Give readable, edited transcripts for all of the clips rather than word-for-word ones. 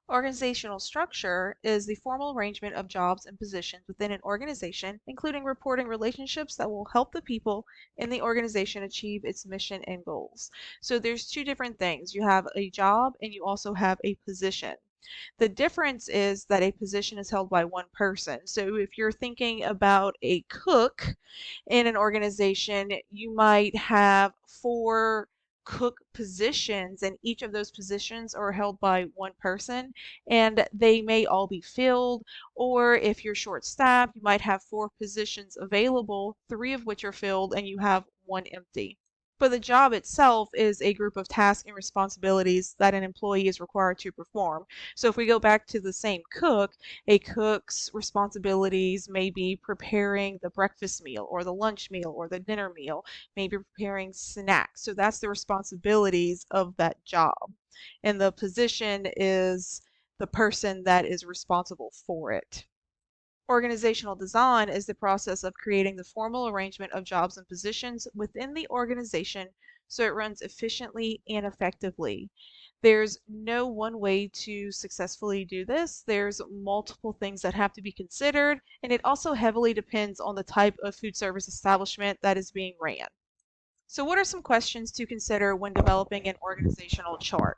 Organizational structure is the formal arrangement of jobs and positions within an organization, including reporting relationships that will help the people in the organization achieve its mission and goals. So there's two different things. You have a job and you also have a position. The difference is that a position is held by one person. So if you're thinking about a cook in an organization, you might have four cook positions, and each of those positions are held by one person, and they may all be filled. Or if you're short staffed, you might have four positions available, three of which are filled, and you have one empty. But the job itself is a group of tasks and responsibilities that an employee is required to perform. So if we go back to the same cook, a cook's responsibilities may be preparing the breakfast meal or the lunch meal or the dinner meal, maybe preparing snacks. So that's the responsibilities of that job. And the position is the person that is responsible for it. Organizational design is the process of creating the formal arrangement of jobs and positions within the organization so it runs efficiently and effectively. There's no one way to successfully do this. There's multiple things that have to be considered, and it also heavily depends on the type of food service establishment that is being ran. So what are some questions to consider when developing an organizational chart?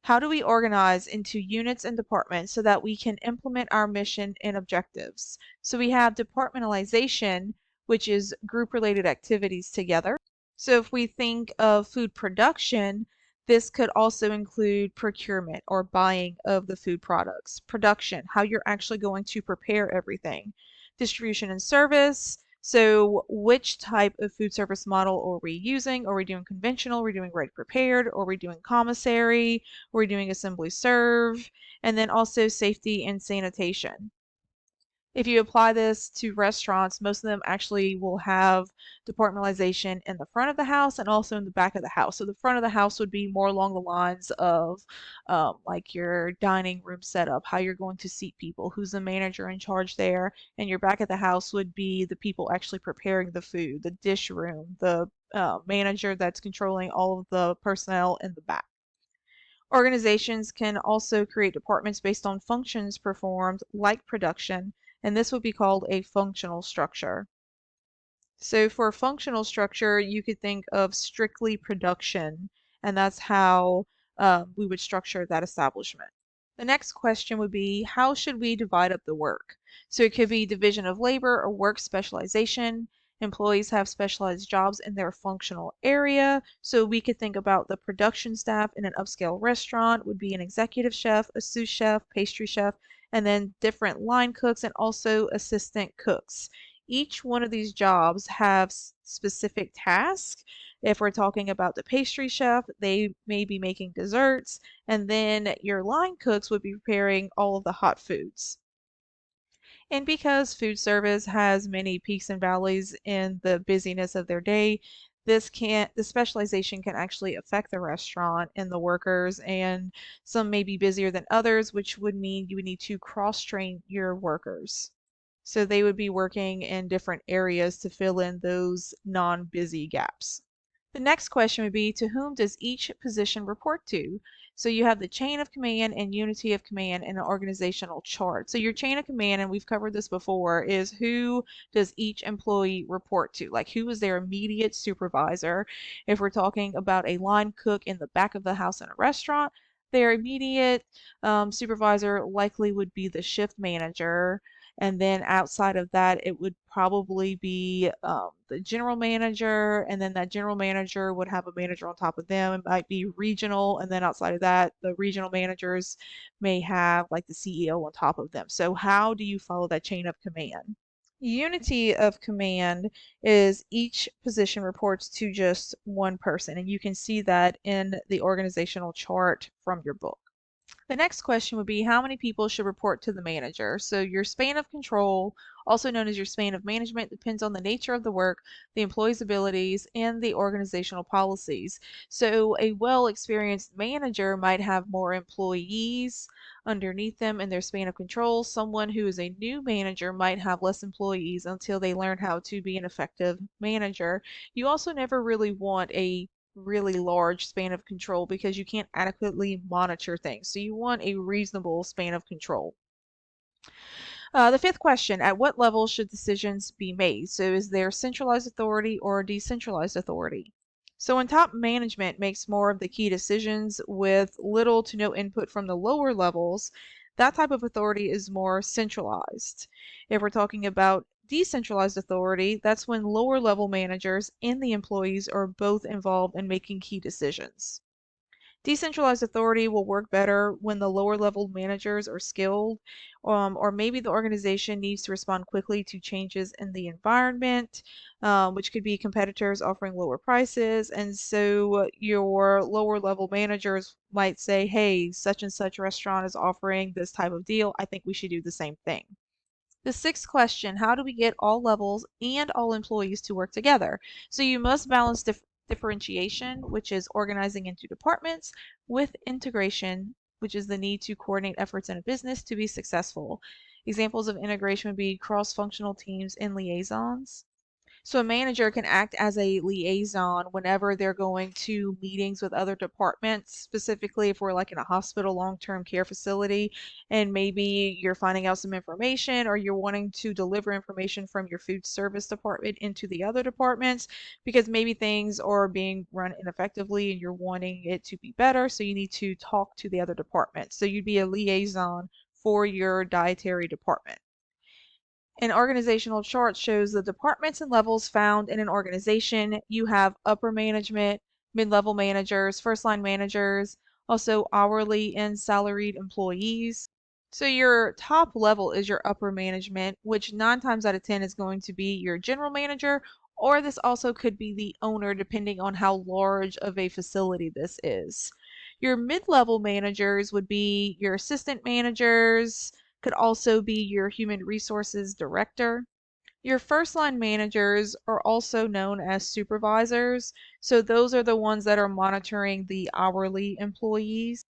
How do we organize into units and departments so that we can implement our mission and objectives? So we have departmentalization, which is group-related activities together. So if we think of food production, this could also include procurement or buying of the food products. Production, how you're actually going to prepare everything. Distribution and service, so which type of food service model are we using? Are we doing conventional? Are we doing ready prepared? Are we doing commissary? Are we doing assembly serve? And then also safety and sanitation. If you apply this to restaurants, most of them actually will have departmentalization in the front of the house and also in the back of the house. So the front of the house would be more along the lines of like your dining room setup, how you're going to seat people, who's the manager in charge there, and your back of the house would be the people actually preparing the food, the dish room, the manager that's controlling all of the personnel in the back. Organizations can also create departments based on functions performed, like production, and this would be called a functional structure. So for a functional structure, you could think of strictly production, and that's how we would structure that establishment. The next question would be, how should we divide up the work? So it could be division of labor or work specialization. Employees have specialized jobs in their functional area. So we could think about the production staff in an upscale restaurant would be an executive chef, a sous chef, pastry chef, and then different line cooks and also assistant cooks. Each one of these jobs have specific tasks. If we're talking about the pastry chef, they may be making desserts, and then your line cooks would be preparing all of the hot foods. And because food service has many peaks and valleys in the busyness of their day, the specialization can actually affect the restaurant and the workers, and some may be busier than others, which would mean you would need to cross-train your workers. So they would be working in different areas to fill in those non-busy gaps. The next question would be, to whom does each position report to? So you have the chain of command and unity of command in an organizational chart. So your chain of command, and we've covered this before, is who does each employee report to? Like who is their immediate supervisor? If we're talking about a line cook in the back of the house in a restaurant, their immediate supervisor likely would be the shift manager. And then outside of that, it would probably be the general manager, and then that general manager would have a manager on top of them. It might be regional, and then outside of that, the regional managers may have like the CEO on top of them. So how do you follow that chain of command? Unity of command is each position reports to just one person, and you can see that in the organizational chart from your book. The next question would be, how many people should report to the manager? So your span of control, also known as your span of management, depends on the nature of the work, the employee's abilities, and the organizational policies. So a well-experienced manager might have more employees underneath them in their span of control. Someone who is a new manager might have less employees until they learn how to be an effective manager. You also never really want a really large span of control because you can't adequately monitor things. So you want a reasonable span of control. The fifth question, at what level should decisions be made? So is there centralized authority or decentralized authority? So when top management makes more of the key decisions with little to no input from the lower levels, that type of authority is more centralized. If we're talking about decentralized authority, that's when lower level managers and the employees are both involved in making key decisions. Decentralized authority will work better when the lower level managers are skilled, or maybe the organization needs to respond quickly to changes in the environment, which could be competitors offering lower prices. And so your lower level managers might say, hey, such and such restaurant is offering this type of deal. I think we should do the same thing. The sixth question, how do we get all levels and all employees to work together? So you must balance differentiation, which is organizing into departments, with integration, which is the need to coordinate efforts in a business to be successful. Examples of integration would be cross-functional teams and liaisons. So a manager can act as a liaison whenever they're going to meetings with other departments, specifically if we're like in a hospital long-term care facility and maybe you're finding out some information or you're wanting to deliver information from your food service department into the other departments because maybe things are being run ineffectively and you're wanting it to be better, so you need to talk to the other departments. So you'd be a liaison for your dietary department. An organizational chart shows the departments and levels found in an organization. You have upper management, mid-level managers, first-line managers, also hourly and salaried employees. So your top level is your upper management, which 9 times out of 10 is going to be your general manager, or this also could be the owner depending on how large of a facility this is. Your mid-level managers would be your assistant managers, could also be your human resources director. Your first line managers are also known as supervisors. So those are the ones that are monitoring the hourly employees.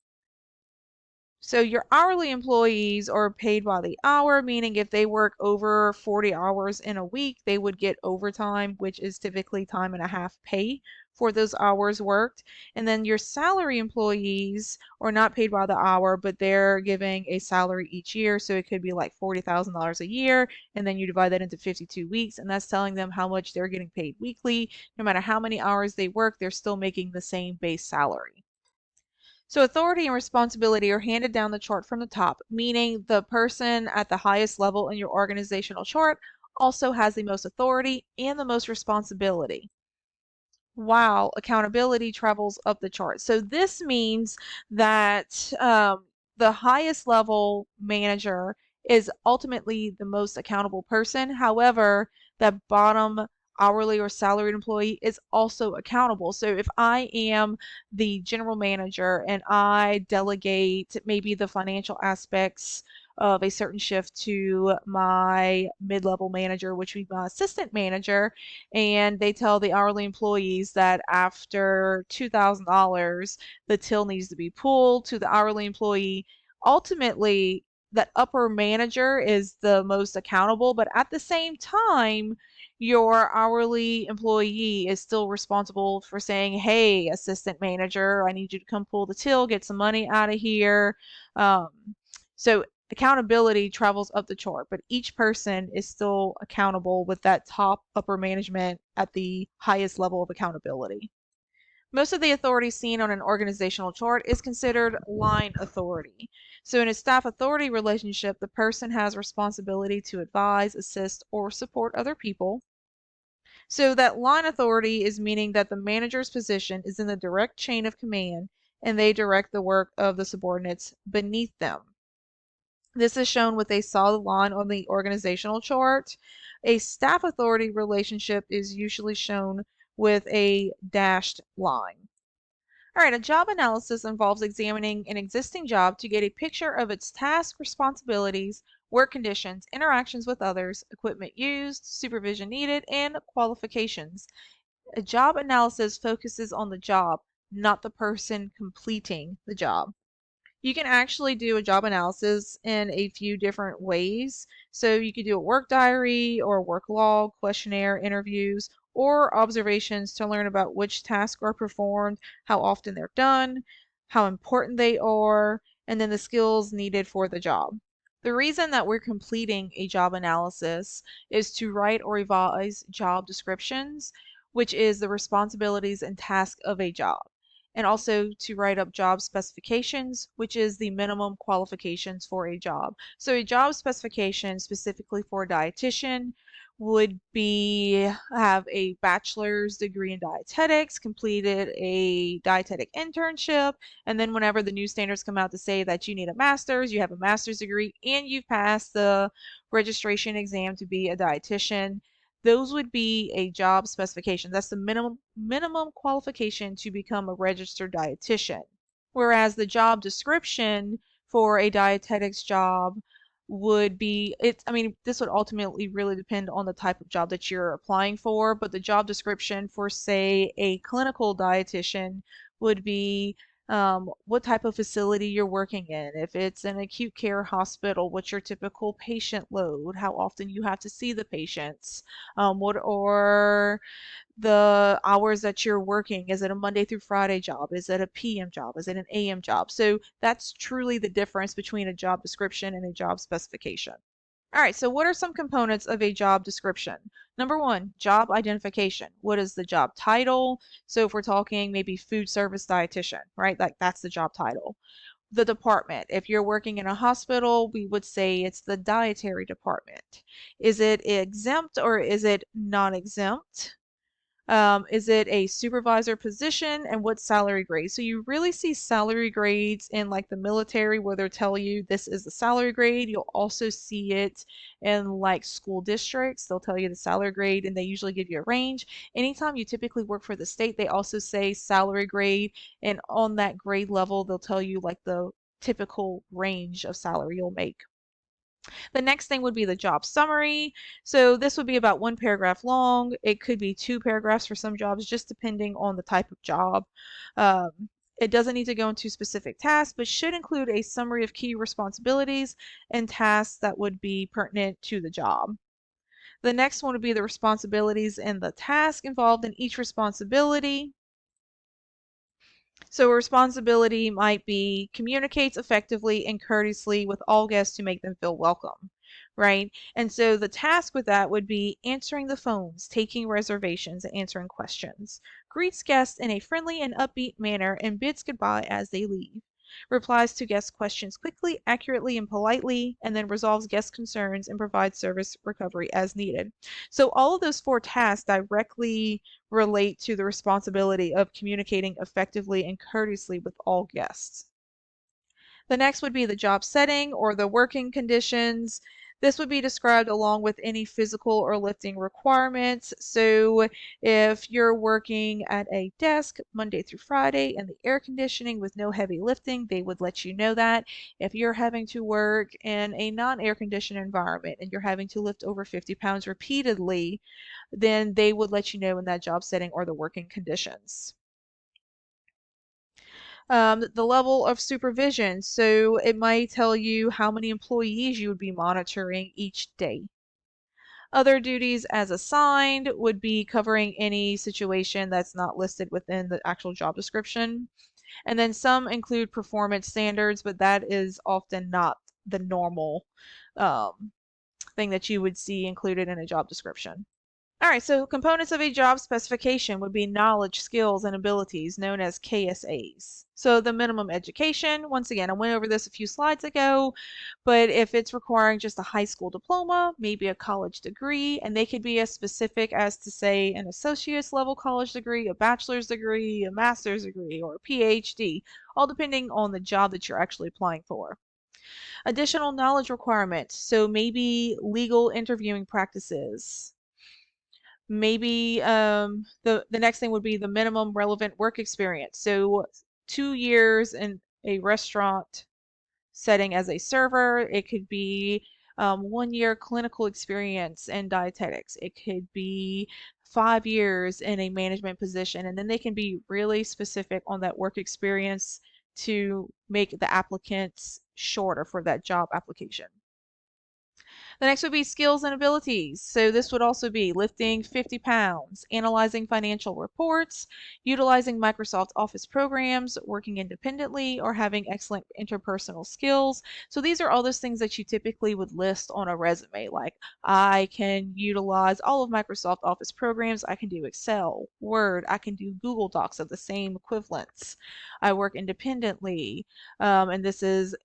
So your hourly employees are paid by the hour, meaning if they work over 40 hours in a week, they would get overtime, which is typically time and a half pay for those hours worked. And then your salary employees are not paid by the hour, but they're giving a salary each year. So it could be like $40,000 a year, and then you divide that into 52 weeks, and that's telling them how much they're getting paid weekly. No matter how many hours they work, they're still making the same base salary. So authority and responsibility are handed down the chart from the top, meaning the person at the highest level in your organizational chart also has the most authority and the most responsibility, while accountability travels up the chart. So this means that the highest level manager is ultimately the most accountable person. However, that bottom hourly or salaried employee is also accountable. So if I am the general manager and I delegate maybe the financial aspects of a certain shift to my mid-level manager, which would be my assistant manager, and they tell the hourly employees that after $2,000, the till needs to be pulled to the hourly employee. Ultimately, that upper manager is the most accountable, but at the same time, your hourly employee is still responsible for saying, hey, assistant manager, I need you to come pull the till, get some money out of here. Um, so accountability travels up the chart, but each person is still accountable with that top upper management at the highest level of accountability. Most of the authority seen on an organizational chart is considered line authority. So in a staff authority relationship, the person has responsibility to advise, assist, or support other people. So that line authority is meaning that the manager's position is in the direct chain of command and they direct the work of the subordinates beneath them. This is shown with a solid line on the organizational chart. A staff authority relationship is usually shown with a dashed line. All right, a job analysis involves examining an existing job to get a picture of its tasks, responsibilities, work conditions, interactions with others, equipment used, supervision needed, and qualifications. A job analysis focuses on the job, not the person completing the job. You can actually do a job analysis in a few different ways. So you could do a work diary or a work log, questionnaire, interviews, or observations to learn about which tasks are performed, how often they're done, how important they are, and then the skills needed for the job. The reason that we're completing a job analysis is to write or revise job descriptions, which is the responsibilities and tasks of a job, and also to write up job specifications, which is the minimum qualifications for a job. So a job specification specifically for a dietitian would be have a bachelor's degree in dietetics, completed a dietetic internship, and then whenever the new standards come out to say that you need a master's, you have a master's degree, and you've passed the registration exam to be a dietitian, those would be a job specification. That's the minimum qualification to become a registered dietitian. Whereas the job description for a dietetics job would be I mean, this would ultimately really depend on the type of job that you're applying for, but the job description for, say, a clinical dietitian would be what type of facility you're working in. If it's an acute care hospital, what's your typical patient load, how often you have to see the patients, what are the hours that you're working. Is it a Monday through Friday job? Is it a PM job? Is it an AM job? So that's truly the difference between a job description and a job specification. All right, so what are some components of a job description? Number one, job identification. What is the job title? So if we're talking maybe food service dietitian, right? That's the job title. The department. If you're working in a hospital, we would say it's the dietary department. Is it exempt or is it non-exempt? Is it a supervisor position, and what salary grade? So you really see salary grades in like the military where they'll tell you this is the salary grade. You'll also see it in like school districts. They'll tell you the salary grade and they usually give you a range. Anytime you typically work for the state, they also say salary grade, and on that grade level, they'll tell you like the typical range of salary you'll make. The next thing would be the job summary. So this would be about 1 paragraph long. It could be 2 paragraphs for some jobs, just depending on the type of job. It doesn't need to go into specific tasks, but should include a summary of key responsibilities and tasks that would be pertinent to the job. The next one would be the responsibilities and the task involved in each responsibility. So a responsibility might be communicates effectively and courteously with all guests to make them feel welcome, right? And so the task with that would be answering the phones, taking reservations, and answering questions. Greets guests in a friendly and upbeat manner and bids goodbye as they leave. Replies to guest questions quickly, accurately, and politely, and then resolves guest concerns and provides service recovery as needed. So all of those 4 tasks directly relate to the responsibility of communicating effectively and courteously with all guests. The next would be the job setting or the working conditions. This would be described along with any physical or lifting requirements. So if you're working at a desk Monday through Friday and the air conditioning with no heavy lifting, they would let you know that. If you're having to work in a non-air conditioned environment and you're having to lift over 50 pounds repeatedly, then they would let you know in that job setting or the working conditions. The level of supervision. So it might tell you how many employees you would be monitoring each day. Other duties as assigned would be covering any situation that's not listed within the actual job description. And then some include performance standards, but that is often not the normal thing that you would see included in a job description. All right, so components of a job specification would be knowledge, skills, and abilities known as KSAs. So the minimum education, once again, I went over this a few slides ago, but if it's requiring just a high school diploma, maybe a college degree, and they could be as specific as to say an associate's level college degree, a bachelor's degree, a master's degree, or a PhD, all depending on the job that you're actually applying for. Additional knowledge requirements, so maybe legal interviewing practices, maybe the next thing would be the minimum relevant work experience. So 2 years in a restaurant setting as a server. It could be 1 year clinical experience in dietetics. It could be 5 years in a management position. And then they can be really specific on that work experience to make the applicants shorter for that job application. The next would be skills and abilities. So this would also be lifting 50 pounds, analyzing financial reports, utilizing Microsoft Office programs, working independently, or having excellent interpersonal skills. So these are all those things that you typically would list on a resume, like I can utilize all of Microsoft Office programs. I can do Excel, Word, I can do Google Docs of the same equivalents. I work independently, and this is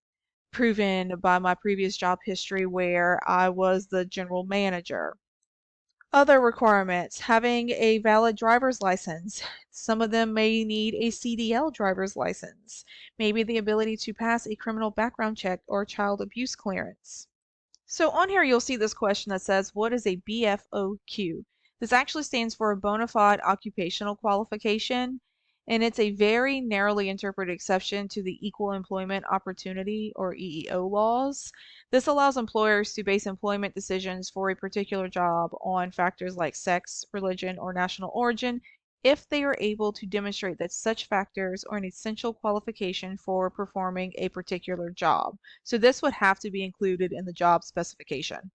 proven by my previous job history where I was the general manager. Other requirements, having a valid driver's license. Some of them may need a CDL driver's license, maybe the ability to pass a criminal background check or child abuse clearance. So on here you'll see this question that says, what is a BFOQ? This actually stands for a bona fide occupational qualification, and it's a very narrowly interpreted exception to the Equal Employment Opportunity or EEO laws. This allows employers to base employment decisions for a particular job on factors like sex, religion, or national origin if they are able to demonstrate that such factors are an essential qualification for performing a particular job. So this would have to be included in the job specification.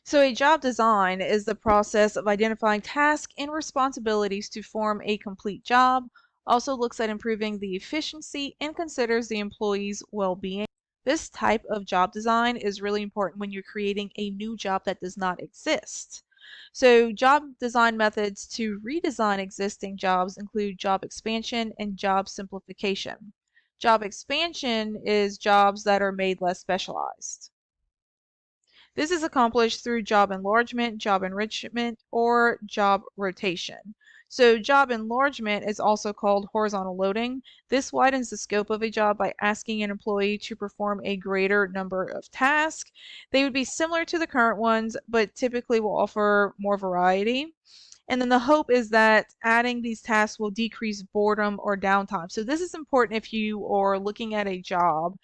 So a job design is the process of identifying tasks and responsibilities to form a complete job, also looks at improving the efficiency and considers the employee's well-being. This type of job design is really important when you're creating a new job that does not exist. So job design methods to redesign existing jobs include job expansion and job simplification. Job expansion is jobs that are made less specialized. This is accomplished through job enlargement, job enrichment, or job rotation. So job enlargement is also called horizontal loading. This widens the scope of a job by asking an employee to perform a greater number of tasks. They would be similar to the current ones, but typically will offer more variety. And then the hope is that adding these tasks will decrease boredom or downtime. So this is important if you are looking at a job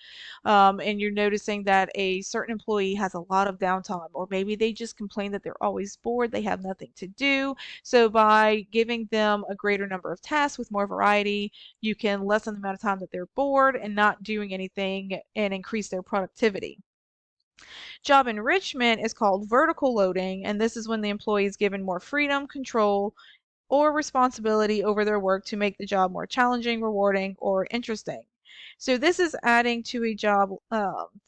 and you're noticing that a certain employee has a lot of downtime, or maybe they just complain that they're always bored, they have nothing to do. So by giving them a greater number of tasks with more variety, you can lessen the amount of time that they're bored and not doing anything and increase their productivity. Job enrichment is called vertical loading, and this is when the employee is given more freedom, control, or responsibility over their work to make the job more challenging, rewarding, or interesting. So this is adding to a job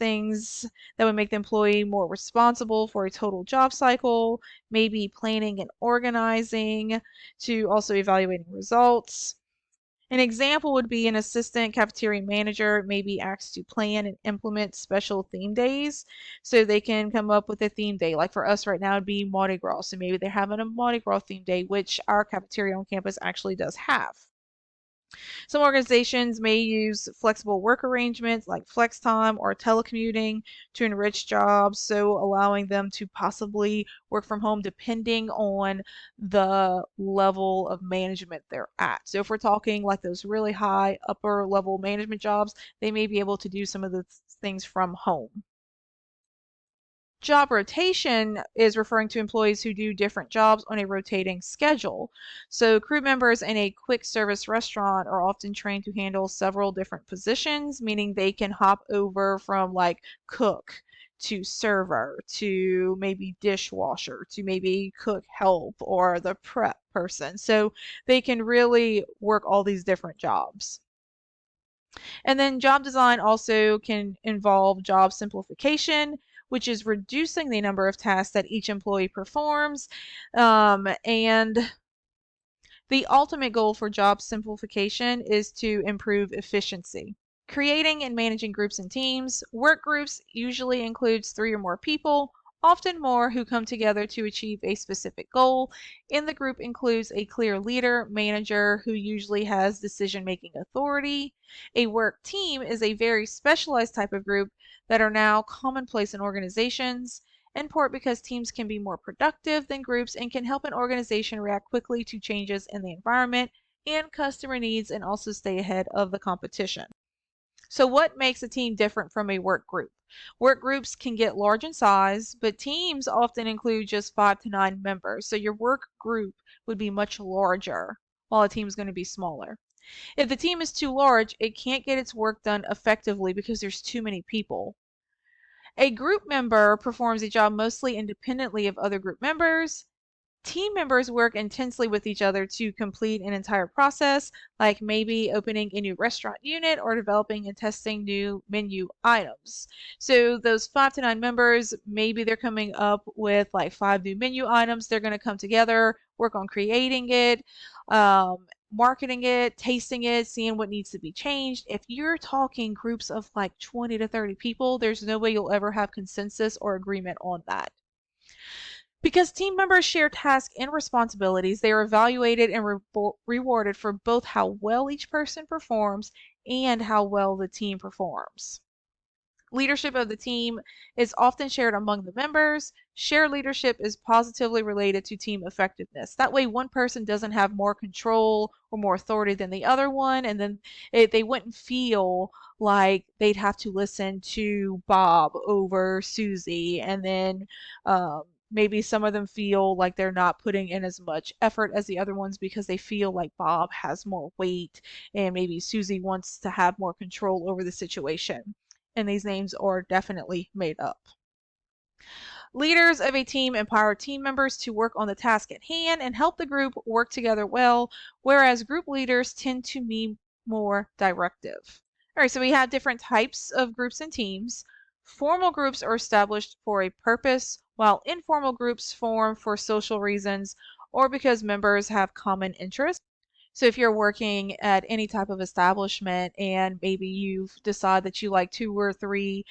things that would make the employee more responsible for a total job cycle, maybe planning and organizing, to also evaluating results. An example would be an assistant cafeteria manager may be asked to plan and implement special theme days. So they can come up with a theme day. Like for us right now, it'd be Mardi Gras. So maybe they're having a Mardi Gras theme day, which our cafeteria on campus actually does have. Some organizations may use flexible work arrangements like flex time or telecommuting to enrich jobs, so allowing them to possibly work from home depending on the level of management they're at. So if we're talking like those really high upper level management jobs, they may be able to do some of the things from home. Job rotation is referring to employees who do different jobs on a rotating schedule. So crew members in a quick service restaurant are often trained to handle several different positions, meaning they can hop over from like cook to server to maybe dishwasher to maybe cook help or the prep person. So they can really work all these different jobs. And then job design also can involve job simplification, which is reducing the number of tasks that each employee performs. And the ultimate goal for job simplification is to improve efficiency. Creating and managing groups and teams. Work groups usually includes 3 or more people, often more, who come together to achieve a specific goal. In the group includes a clear leader, manager, who usually has decision-making authority. A work team is a very specialized type of group that are now commonplace in organizations, in part because teams can be more productive than groups and can help an organization react quickly to changes in the environment and customer needs and also stay ahead of the competition. So what makes a team different from a work group? Work groups can get large in size, but teams often include just 5 to 9 members. So your work group would be much larger, while a team is going to be smaller. If the team is too large, it can't get its work done effectively because there's too many people. A group member performs a job mostly independently of other group members. Team members work intensely with each other to complete an entire process, like maybe opening a new restaurant unit or developing and testing new menu items. So those 5 to 9 members, maybe they're coming up with like 5 new menu items. They're going to come together, work on creating it, marketing it, tasting it, seeing what needs to be changed. If you're talking groups of like 20 to 30 people, there's no way you'll ever have consensus or agreement on that. Because team members share tasks and responsibilities, they are evaluated and rewarded for both how well each person performs and how well the team performs. Leadership of the team is often shared among the members. Shared leadership is positively related to team effectiveness. That way, one person doesn't have more control or more authority than the other one, and then they wouldn't feel like they'd have to listen to Bob over Susie, and then maybe some of them feel like they're not putting in as much effort as the other ones because they feel like Bob has more weight and maybe Susie wants to have more control over the situation. And these names are definitely made up. Leaders of a team empower team members to work on the task at hand and help the group work together well, whereas group leaders tend to be more directive. All right, so we have different types of groups and teams. Formal groups are established for a purpose, while informal groups form for social reasons or because members have common interests. So if you're working at any type of establishment and maybe you've decided that you like 2 or 3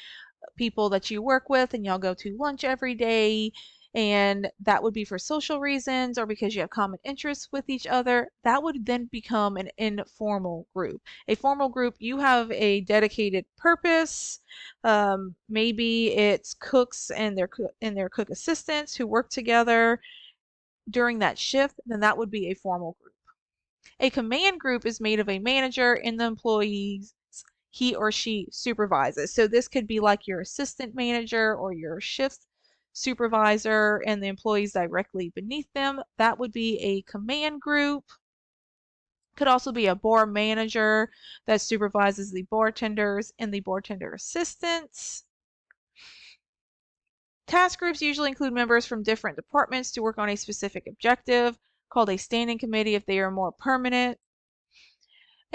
people that you work with and y'all go to lunch every day, and that would be for social reasons or because you have common interests with each other, that would then become an informal group. A formal group, you have a dedicated purpose. Maybe it's cooks and their cook assistants who work together during that shift, then that would be a formal group. A command group is made of a manager and the employees he or she supervises. So this could be like your assistant manager or your shift supervisor and the employees directly beneath them. That would be a command group. Could also be a bar manager that supervises the bartenders and the bartender assistants. Task groups usually include members from different departments to work on a specific objective, called a standing committee if they are more permanent.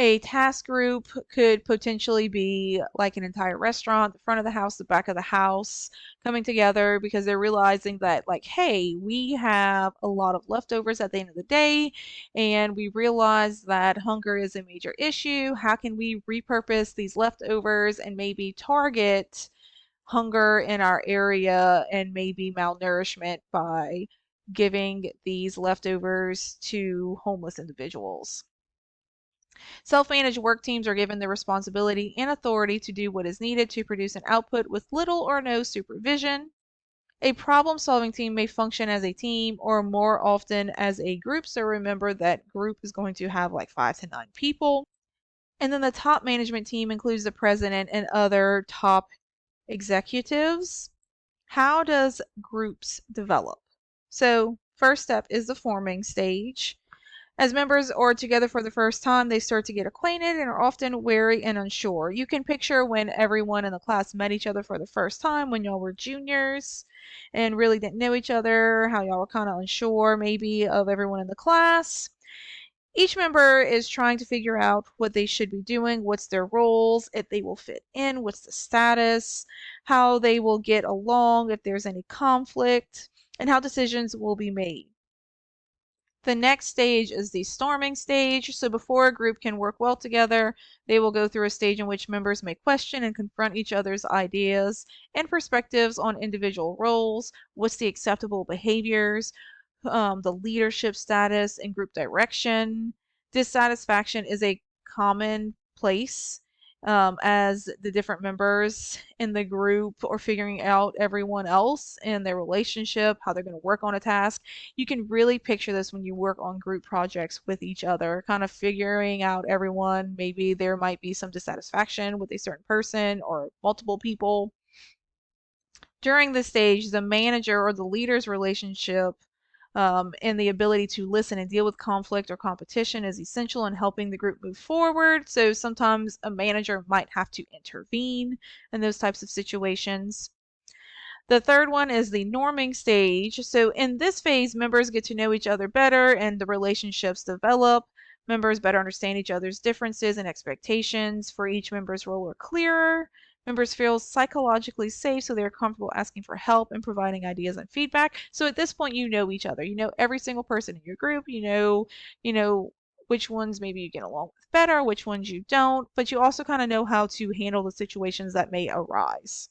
A task group could potentially be like an entire restaurant, the front of the house, the back of the house, coming together because they're realizing that, like, hey, we have a lot of leftovers at the end of the day, and we realize that hunger is a major issue. How can we repurpose these leftovers and maybe target hunger in our area and maybe malnourishment by giving these leftovers to homeless individuals? Self-managed work teams are given the responsibility and authority to do what is needed to produce an output with little or no supervision. A problem-solving team may function as a team or more often as a group, so remember that group is going to have like 5 to 9 people. And then the top management team includes the president and other top executives. How does groups develop? So first step is the forming stage. As members are together for the first time, they start to get acquainted and are often wary and unsure. You can picture when everyone in the class met each other for the first time when y'all were juniors and really didn't know each other, how y'all were kind of unsure maybe of everyone in the class. Each member is trying to figure out what they should be doing, what's their roles, if they will fit in, what's the status, how they will get along, if there's any conflict, and how decisions will be made. The next stage is the storming stage. So before a group can work well together, they will go through a stage in which members may question and confront each other's ideas and perspectives on individual roles, what's the acceptable behaviors, the leadership status, and group direction. Dissatisfaction is a common place as the different members in the group are figuring out everyone else and their relationship, how they're going to work on a task. You can really picture this when you work on group projects with each other, kind of figuring out everyone. Maybe there might be some dissatisfaction with a certain person or multiple people. During this stage, the manager or the leader's relationship and the ability to listen and deal with conflict or competition is essential in helping the group move forward. So sometimes a manager might have to intervene in those types of situations. The third one is the norming stage. So in this phase, members get to know each other better and the relationships develop. Members better understand each other's differences and expectations for each member's role are clearer. Members feel psychologically safe, so they're comfortable asking for help and providing ideas and feedback. So at this point, you know each other. You know every single person in your group. You know which ones maybe you get along with better, which ones you don't, but you also kind of know how to handle the situations that may arise.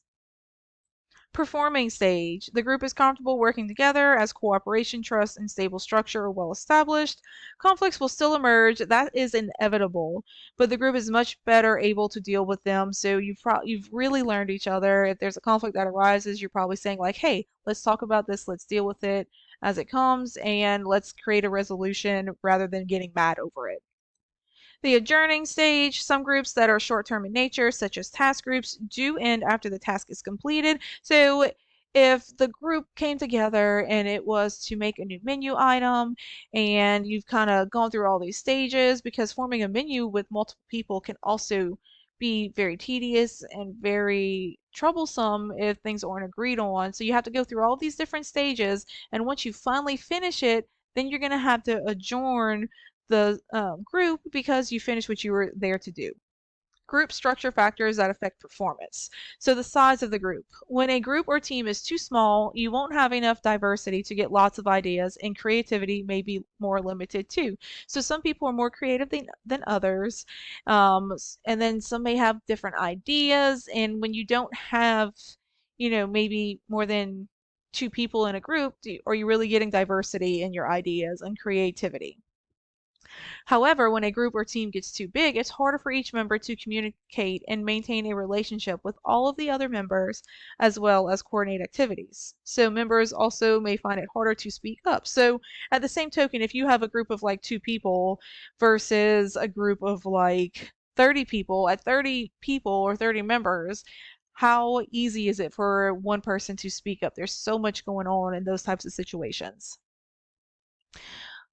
Performing stage. The group is comfortable working together as cooperation, trust, and stable structure are well established. Conflicts will still emerge. That is inevitable, but the group is much better able to deal with them. So you've really learned each other. If there's a conflict that arises, you're probably saying like, "Hey, let's talk about this. Let's deal with it as it comes, and let's create a resolution rather than getting mad over it." The adjourning stage, some groups that are short-term in nature, such as task groups, do end after the task is completed. So if the group came together and it was to make a new menu item and you've kind of gone through all these stages, because forming a menu with multiple people can also be very tedious and very troublesome if things aren't agreed on. So you have to go through all these different stages, and once you finally finish it, then you're going to have to adjourn the group because you finished what you were there to do. Group structure factors that affect performance. So the size of the group. When a group or team is too small, you won't have enough diversity to get lots of ideas, and creativity may be more limited too. So some people are more creative than others, and then some may have different ideas. And when you don't have, maybe more than two people in a group, are you really getting diversity in your ideas and creativity? However, when a group or team gets too big, it's harder for each member to communicate and maintain a relationship with all of the other members as well as coordinate activities. So members also may find it harder to speak up. So at the same token, if you have a group of like two people versus a group of like 30 people, at 30 people or 30 members, how easy is it for one person to speak up? There's so much going on in those types of situations.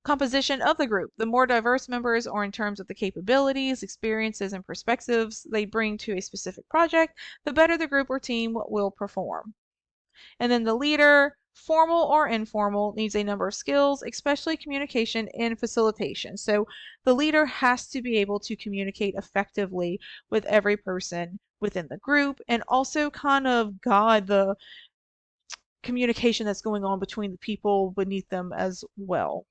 Composition of the group. The more diverse members are in terms of the capabilities, experiences, and perspectives they bring to a specific project, the better the group or team will perform. And then the leader, formal or informal, needs a number of skills, especially communication and facilitation. So the leader has to be able to communicate effectively with every person within the group and also kind of guide the communication that's going on between the people beneath them as well.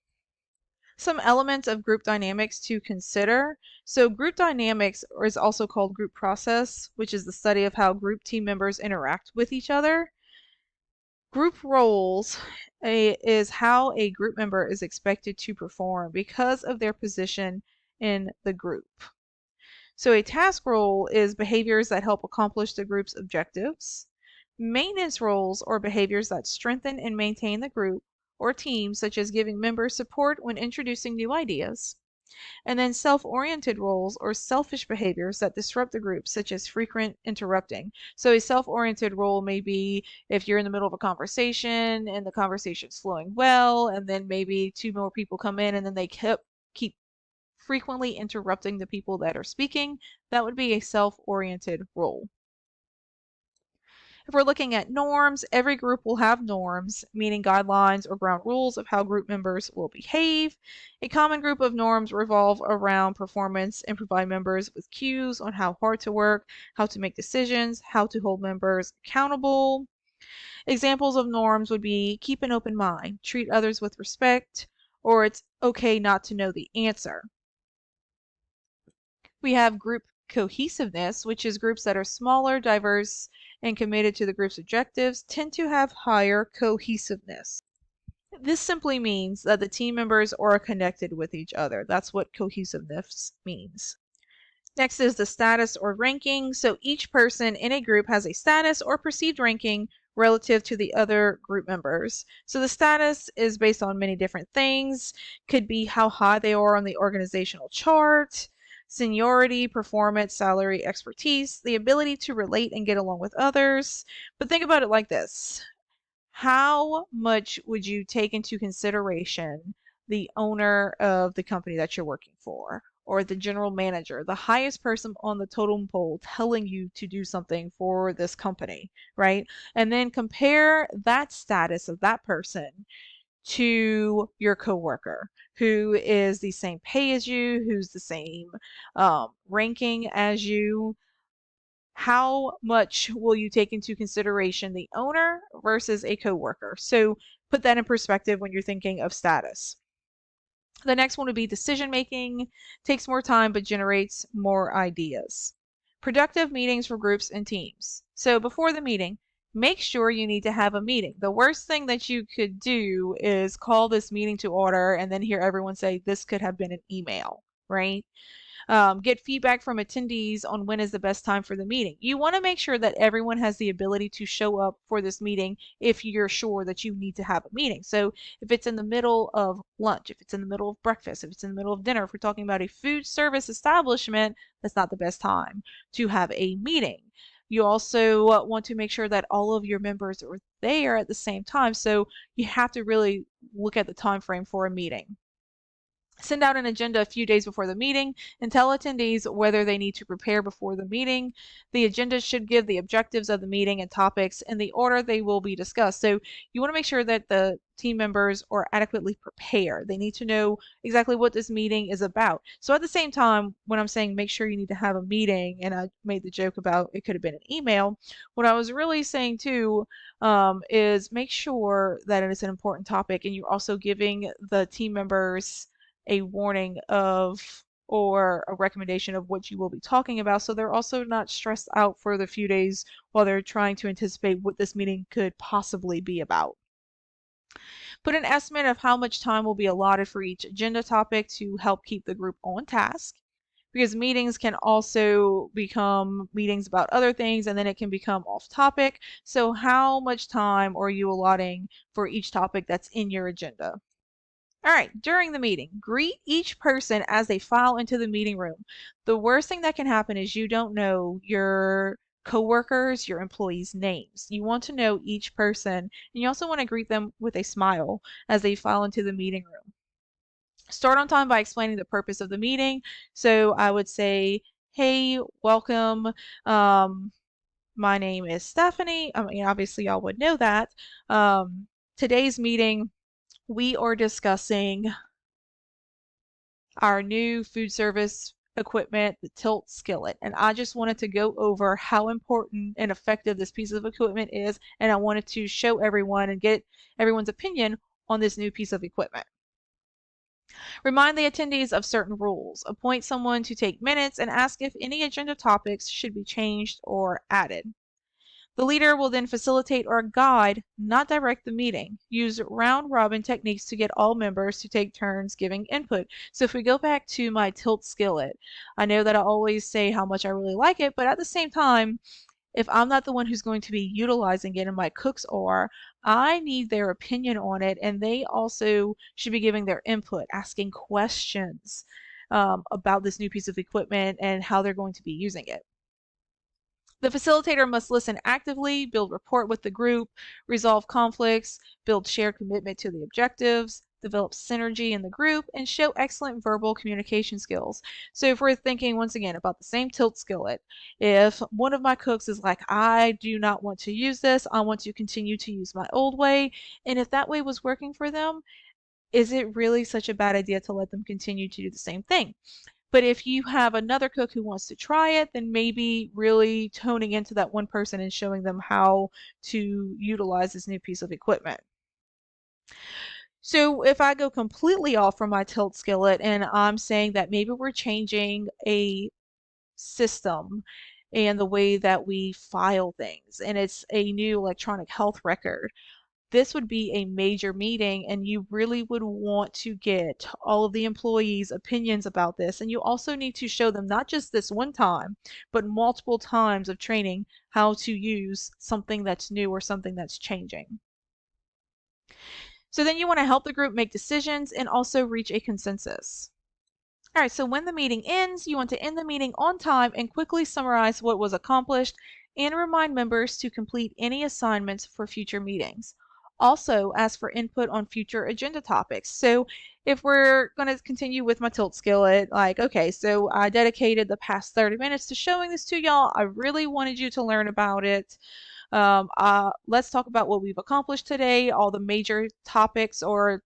Some elements of group dynamics to consider. So group dynamics is also called group process, which is the study of how group team members interact with each other. Group roles is how a group member is expected to perform because of their position in the group. So a task role is behaviors that help accomplish the group's objectives. Maintenance roles are behaviors that strengthen and maintain the group or team, such as giving members support when introducing new ideas. And then self-oriented roles or selfish behaviors that disrupt the group, such as frequent interrupting. So a self-oriented role may be if you're in the middle of a conversation and the conversation's flowing well, and then maybe two more people come in and then they keep frequently interrupting the people that are speaking. That would be a self-oriented role. If we're looking at norms, every group will have norms, meaning guidelines or ground rules of how group members will behave. A common group of norms revolve around performance and provide members with cues on how hard to work, how to make decisions, how to hold members accountable. Examples of norms would be keep an open mind, treat others with respect, or it's okay not to know the answer. We have group cohesiveness, which is groups that are smaller, diverse, and committed to the group's objectives tend to have higher cohesiveness. This simply means that the team members are connected with each other. That's what cohesiveness means. Next is the status or ranking. So each person in a group has a status or perceived ranking relative to the other group members. So the status is based on many different things. Could be how high they are on the organizational chart, seniority, performance, salary, expertise, the ability to relate and get along with others. But think about it like this. How much would you take into consideration the owner of the company that you're working for, or the general manager, the highest person on the totem pole telling you to do something for this company, right? And then compare that status of that person to your coworker who is the same pay as you, who's the same ranking as you. How much will you take into consideration the owner versus a coworker? So put that in perspective when you're thinking of status. The next one would be decision making. Takes more time but generates more ideas. Productive meetings for groups and teams. So before the meeting, make sure you need to have a meeting. The worst thing that you could do is call this meeting to order and then hear everyone say this could have been an email, right? Get feedback from attendees on when is the best time for the meeting. You want to make sure that everyone has the ability to show up for this meeting if you're sure that you need to have a meeting. So if it's in the middle of lunch, if it's in the middle of breakfast, if it's in the middle of dinner, if we're talking about a food service establishment, that's not the best time to have a meeting. You also want to make sure that all of your members are there at the same time. So you have to really look at the time frame for a meeting. Send out an agenda a few days before the meeting and tell attendees whether they need to prepare before the meeting. The agenda should give the objectives of the meeting and topics in the order they will be discussed. So you want to make sure that the team members are adequately prepared. They need to know exactly what this meeting is about. So at the same time, when I'm saying make sure you need to have a meeting, and I made the joke about it could have been an email, what I was really saying too is make sure that it is an important topic and you're also giving the team members a warning of or a recommendation of what you will be talking about, so they're also not stressed out for the few days while they're trying to anticipate what this meeting could possibly be about. Put an estimate of how much time will be allotted for each agenda topic to help keep the group on task, because meetings can also become meetings about other things and then it can become off topic. So how much time are you allotting for each topic that's in your agenda? All right, during the meeting, greet each person as they file into the meeting room. The worst thing that can happen is you don't know your coworkers, your employees' names. You want to know each person, and you also want to greet them with a smile as they file into the meeting room. Start on time by explaining the purpose of the meeting. So I would say, hey, welcome. My name is Stephanie. I mean, obviously, y'all would know that. Today's meeting, we are discussing our new food service equipment, the tilt skillet. And I just wanted to go over how important and effective this piece of equipment is. And I wanted to show everyone and get everyone's opinion on this new piece of equipment. Remind the attendees of certain rules. Appoint someone to take minutes and ask if any agenda topics should be changed or added. The leader will then facilitate or guide, not direct the meeting. Use round-robin techniques to get all members to take turns giving input. So if we go back to my tilt skillet, I know that I always say how much I really like it, but at the same time, if I'm not the one who's going to be utilizing it and my cooks are, I need their opinion on it, and they also should be giving their input, asking questions about this new piece of equipment and how they're going to be using it. The facilitator must listen actively, build rapport with the group, resolve conflicts, build shared commitment to the objectives, develop synergy in the group, and show excellent verbal communication skills. So if we're thinking once again about the same tilt skillet, if one of my cooks is like, I do not want to use this, I want to continue to use my old way, and if that way was working for them, is it really such a bad idea to let them continue to do the same thing? But if you have another cook who wants to try it, then maybe really toning into that one person and showing them how to utilize this new piece of equipment. So if I go completely off from my tilt skillet and I'm saying that maybe we're changing a system and the way that we file things, and it's a new electronic health record, this would be a major meeting and you really would want to get all of the employees' opinions about this. And you also need to show them not just this one time, but multiple times of training how to use something that's new or something that's changing. So then you want to help the group make decisions and also reach a consensus. All right, so when the meeting ends, you want to end the meeting on time and quickly summarize what was accomplished and remind members to complete any assignments for future meetings. Also, ask for input on future agenda topics. So if we're going to continue with my tilt skillet, like, okay, so I dedicated the past 30 minutes to showing this to y'all. I really wanted you to learn about it. Let's talk about what we've accomplished today, all the major topics or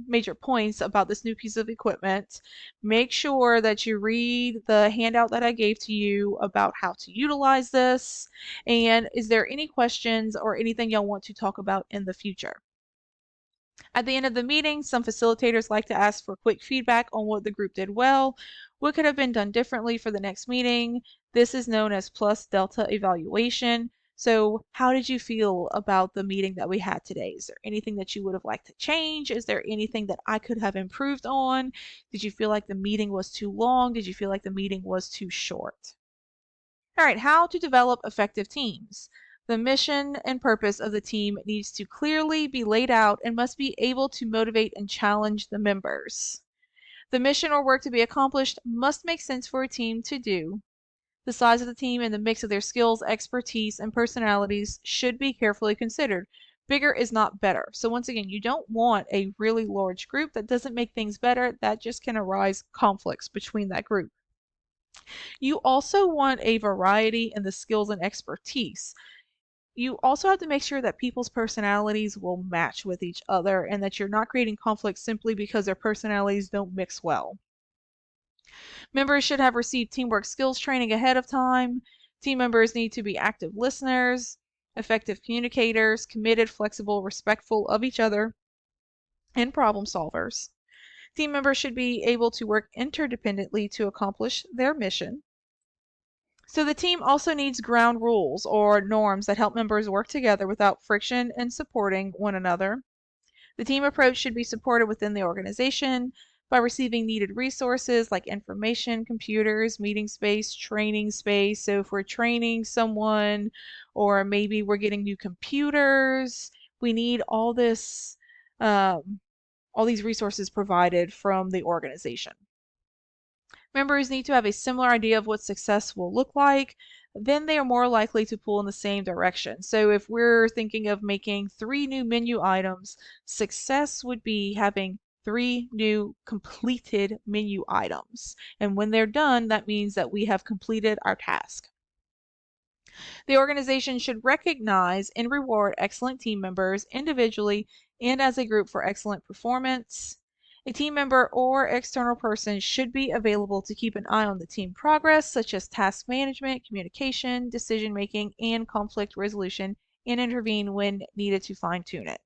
major points about this new piece of equipment. Make sure that you read the handout that I gave to you about how to utilize this. And is there any questions or anything y'all want to talk about in the future? At the end of the meeting, some facilitators like to ask for quick feedback on what the group did well, what could have been done differently for the next meeting. This is known as plus delta evaluation. So how did you feel about the meeting that we had today? Is there anything that you would have liked to change? Is there anything that I could have improved on? Did you feel like the meeting was too long? Did you feel like the meeting was too short? All right, how to develop effective teams. The mission and purpose of the team needs to clearly be laid out and must be able to motivate and challenge the members. The mission or work to be accomplished must make sense for a team to do. The size of the team and the mix of their skills, expertise, and personalities should be carefully considered. Bigger is not better. So once again, you don't want a really large group. That doesn't make things better. That just can arise conflicts between that group. You also want a variety in the skills and expertise. You also have to make sure that people's personalities will match with each other and that you're not creating conflict simply because their personalities don't mix well. Members should have received teamwork skills training ahead of time. Team members need to be active listeners, effective communicators, committed, flexible, respectful of each other, and problem solvers. Team members should be able to work interdependently to accomplish their mission. So the team also needs ground rules or norms that help members work together without friction and supporting one another. The team approach should be supported within the organization by receiving needed resources like information, computers, meeting space, training space. So if we're training someone or maybe we're getting new computers, we need all these resources provided from the organization. Members need to have a similar idea of what success will look like. Then they are more likely to pull in the same direction. So if we're thinking of making 3 new menu items, success would be having 3 new completed menu items. And when they're done, that means that we have completed our task. The organization should recognize and reward excellent team members individually and as a group for excellent performance. A team member or external person should be available to keep an eye on the team progress, such as task management, communication, decision making, and conflict resolution, and intervene when needed to fine-tune it.